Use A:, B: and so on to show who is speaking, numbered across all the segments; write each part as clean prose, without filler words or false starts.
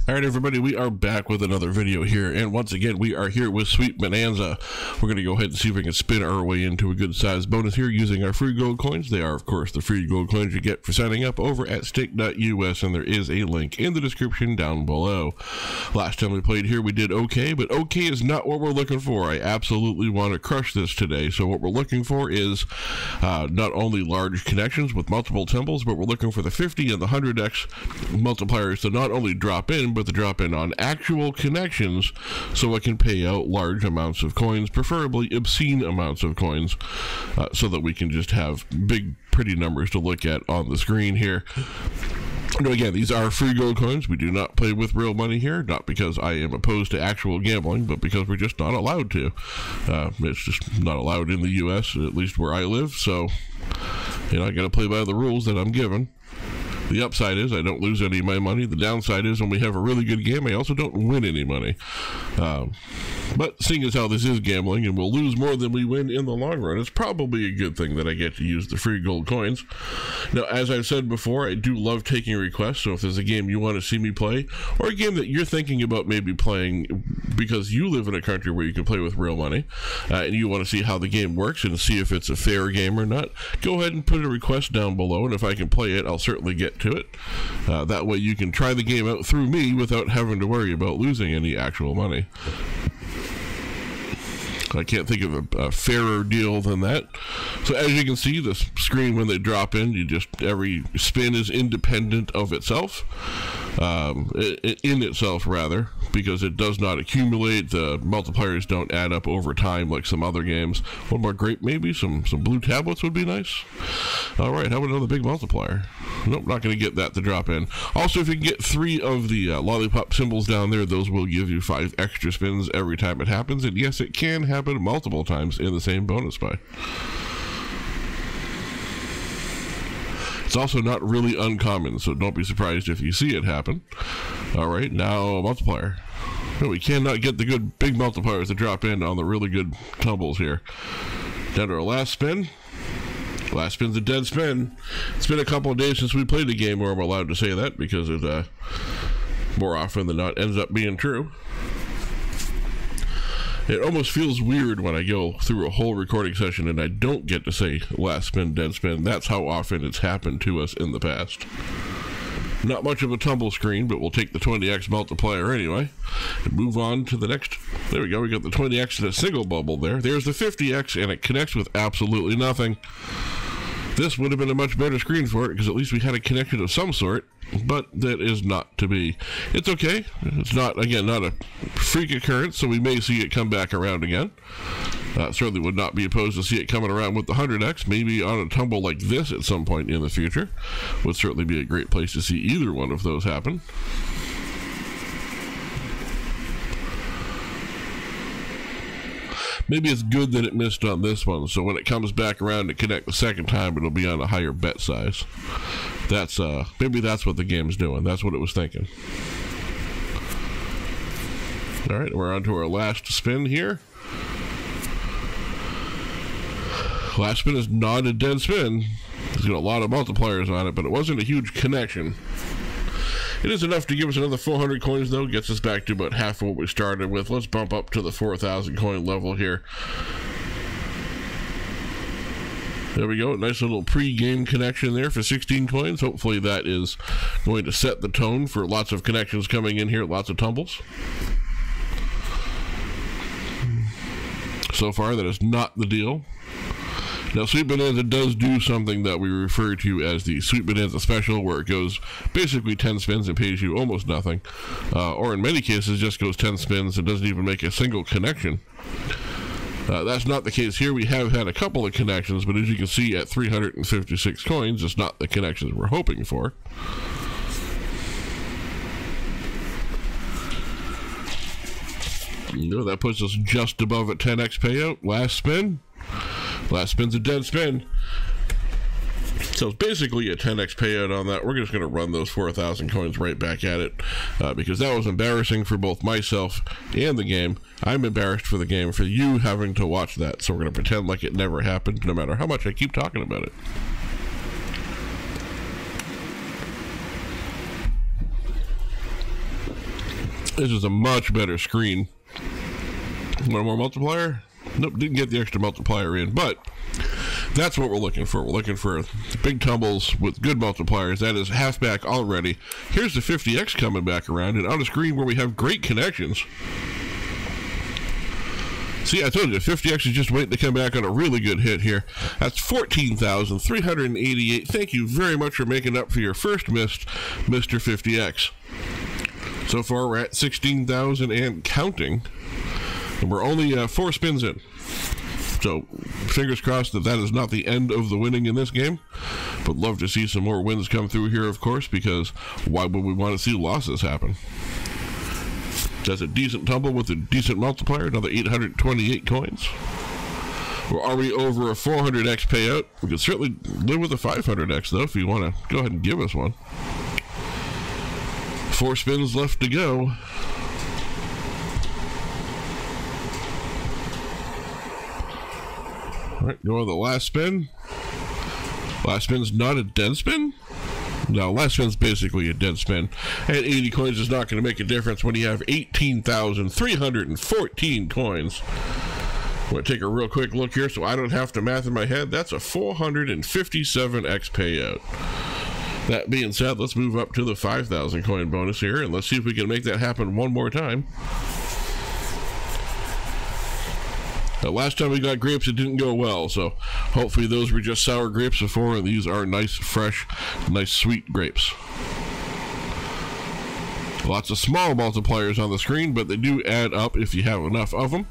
A: All right, everybody, we are back with another video here, and once again, we are here with Sweet Bonanza. We're going to go ahead and see if we can spin our way into a good-sized bonus here using our free gold coins. They are, of course, the free gold coins you get for signing up over at stake.us, and there is a link in the description down below. Last time we played here, we did okay, but okay is not what we're looking for. I absolutely want to crush this today, so what we're looking for is not only large connections with multiple temples, but we're looking for the 50 and the 100x multipliers to not only drop in, but to drop in on actual connections so I can pay out large amounts of coins, preferably obscene amounts of coins, so that we can just have big, pretty numbers to look at on the screen here. Now, again, these are free gold coins. We do not play with real money here, not because I am opposed to actual gambling, but because we're just not allowed to. It's just not allowed in the U.S., at least where I live, so, you know, I gotta play by the rules that I'm given. The upside is I don't lose any of my money. The downside is when we have a really good game, I also don't win any money. But seeing as how this is gambling and we'll lose more than we win in the long run, it's probably a good thing that I get to use the free gold coins. Now, as I've said before, I do love taking requests, so if there's a game you want to see me play, or a game that you're thinking about maybe playing because you live in a country where you can play with real money, and you want to see how the game works and see if it's a fair game or not, go ahead and put a request down below, and if I can play it, I'll certainly get to it. That way you can try the game out through me without having to worry about losing any actual money. I can't think of a fairer deal than that. So as you can see, the screen when they drop in, every spin is independent of itself, in itself rather, because it does not accumulate. The multipliers don't add up over time like some other games. One more grape, maybe some blue tablets would be nice. All right, how about another big multiplier? Nope, not going to get that to drop in. Also, if you can get 3 of the lollipop symbols down there, those will give you 5 extra spins every time it happens. And yes, it can happen multiple times in the same bonus buy. It's also not really uncommon, so don't be surprised if you see it happen. All right, now a multiplier. No, we cannot get the good big multipliers to drop in on the really good tumbles here. Down to our last spin. Last spin's a dead spin. It's been a couple of days since we played a game where I'm allowed to say that, because it more often than not ends up being true. It almost feels weird when I go through a whole recording session and I don't get to say last spin, dead spin. That's how often it's happened to us in the past. Not much of a tumble screen, but we'll take the 20x multiplier anyway and move on to the next. There we go. We got the 20x in a single bubble there. There's the 50x, and it connects with absolutely nothing. This would have been a much better screen for it, because at least we had a connection of some sort, but that is not to be. It's okay. It's not, again, not a freak occurrence, so we may see it come back around again. Certainly would not be opposed to see it coming around with the 100x, maybe on a tumble like this at some point in the future. Would certainly be a great place to see either one of those happen. Maybe it's good that it missed on this one, so when it comes back around to connect the second time, it'll be on a higher bet size. That's maybe that's what the game's doing. That's what it was thinking. All right, we're on to our last spin here. Last spin is not a dead spin. It's got a lot of multipliers on it, but it wasn't a huge connection. It is enough to give us another 400 coins, though. Gets us back to about half of what we started with. Let's bump up to the 4,000 coin level here. There we go. Nice little pre-game connection there for 16 coins. Hopefully that is going to set the tone for lots of connections coming in here, lots of tumbles. So far, that is not the deal. Now, Sweet Bonanza does do something that we refer to as the Sweet Bonanza Special, where it goes basically 10 spins and pays you almost nothing. Or in many cases, just goes 10 spins and doesn't even make a single connection. That's not the case here. We have had a couple of connections, but as you can see at 356 coins, it's not the connections we're hoping for. You know, that puts us just above a 10x payout. Last spin. Last spin's a dead spin. So it's basically a 10x payout on that. We're just going to run those 4,000 coins right back at it, because that was embarrassing for both myself and the game. I'm embarrassed for the game, for you having to watch that. So we're going to pretend like it never happened, no matter how much I keep talking about it. This is a much better screen. One more multiplier? Nope, didn't get the extra multiplier in, but that's what we're looking for. We're looking for big tumbles with good multipliers. That is halfback already. Here's the 50x coming back around, and on a screen where we have great connections. See, I told you, 50x is just waiting to come back on a really good hit here. That's 14,388. Thank you very much for making up for your first missed, Mr. 50x. So far, we're at 16,000 and counting. And we're only 4 spins in. So, fingers crossed that that is not the end of the winning in this game. But love to see some more wins come through here, of course, because why would we want to see losses happen? That's a decent tumble with a decent multiplier, another 828 coins. Well, are we over a 400x payout? We could certainly live with a 500x, though, if you want to go ahead and give us one. 4 spins left to go. All right, go on the last spin. Last spin's not a dead spin? No, last spin's basically a dead spin. And 80 coins is not going to make a difference when you have 18,314 coins. I'm going to take a real quick look here so I don't have to math in my head. That's a 457x payout. That being said, let's move up to the 5,000 coin bonus here, and let's see if we can make that happen one more time. Last time we got grapes, it didn't go well, so hopefully those were just sour grapes before, and these are nice, fresh, nice, sweet grapes. Lots of small multipliers on the screen, but they do add up if you have enough of them.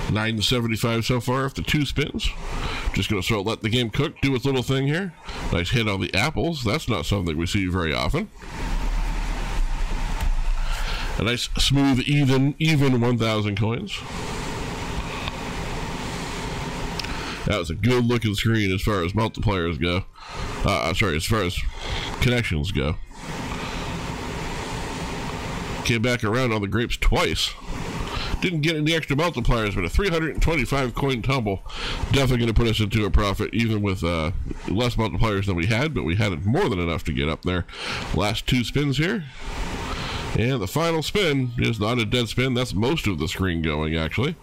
A: 975 so far after 2 spins. Just going to sort of let the game cook, do its little thing here. Nice hit on the apples. That's not something we see very often. A nice, smooth, even 1,000 coins. That was a good looking screen as far as multipliers go. As far as connections go. Came back around on the grapes twice. Didn't get any extra multipliers, but a 325 coin tumble definitely going to put us into a profit, even with less multipliers than we had, but we had more than enough to get up there. Last 2 spins here. And the final spin is not a dead spin. That's most of the screen going, actually.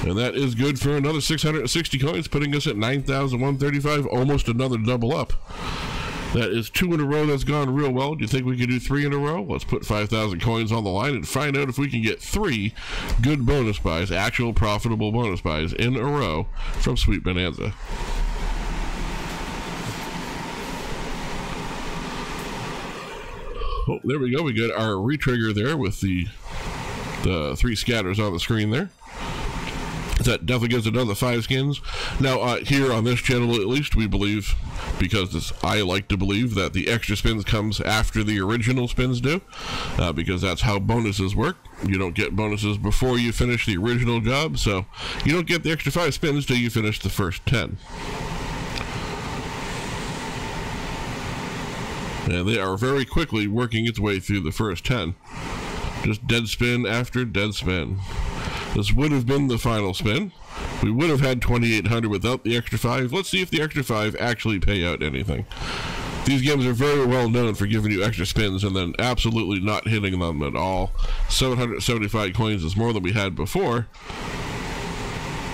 A: And that is good for another 660 coins, putting us at 9,135, almost another double up. That is 2 in a row. That's gone real well. Do you think we can do 3 in a row? Let's put 5,000 coins on the line and find out if we can get 3 good bonus buys, actual profitable bonus buys in a row from Sweet Bonanza. Oh, there we go. We got our retrigger there with the 3 scatters on the screen there. That definitely gives another 5 skins. Now, here on this channel, at least, we believe, because I like to believe that the extra spins comes after the original spins do, because that's how bonuses work. You don't get bonuses before you finish the original job, so you don't get the extra 5 spins till you finish the first 10. And they are very quickly working its way through the first 10. Just dead spin after dead spin. This would have been the final spin. We would have had 2,800 without the extra 5. Let's see if the extra 5 actually pay out anything. These games are very well known for giving you extra spins and then absolutely not hitting them at all. 775 coins is more than we had before.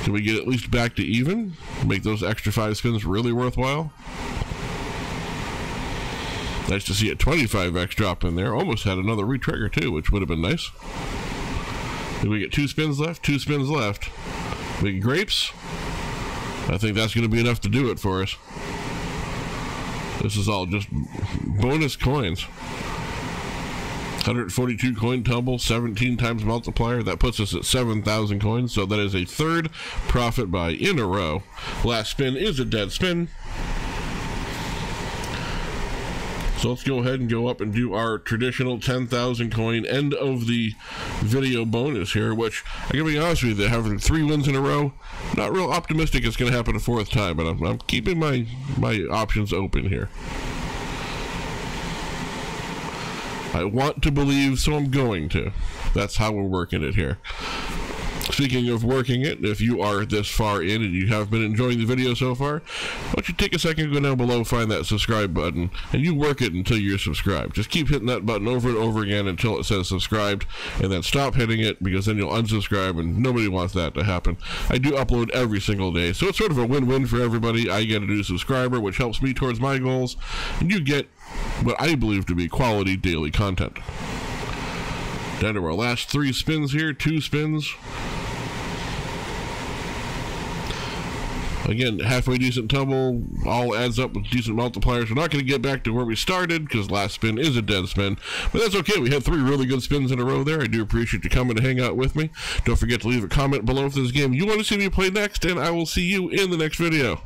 A: Can we get at least back to even? Make those extra 5 spins really worthwhile? Nice to see a 25x drop in there. Almost had another retrigger too, which would have been nice. Did we get 2 spins left? 2 spins left. Big grapes. I think that's going to be enough to do it for us. This is all just bonus coins. 142 coin tumble, 17 times multiplier. That puts us at 7,000 coins. So that is a 3rd profit buy in a row. Last spin is a dead spin. So let's go ahead and go up and do our traditional 10,000 coin end of the video bonus here, which I gotta be honest with you, having 3 wins in a row, not real optimistic it's gonna happen a 4th time, but I'm keeping my options open here. I want to believe, so I'm going to. That's how we're working it here. Speaking of working it, if you are this far in and you have been enjoying the video so far, why don't you take a second, go down below, find that subscribe button, and you work it until you're subscribed. Just keep hitting that button over and over again until it says subscribed, and then stop hitting it, because then you'll unsubscribe, and nobody wants that to happen. I do upload every single day, so it's sort of a win-win for everybody. I get a new subscriber, which helps me towards my goals, and you get what I believe to be quality daily content. Down to our last 3 spins here, 2 spins. Again, halfway decent tumble, all adds up with decent multipliers. We're not going to get back to where we started, because last spin is a dead spin, but that's okay. We had 3 really good spins in a row there. I do appreciate you coming to hang out with me. Don't forget to leave a comment below for this game you want to see me play next, and I will see you in the next video.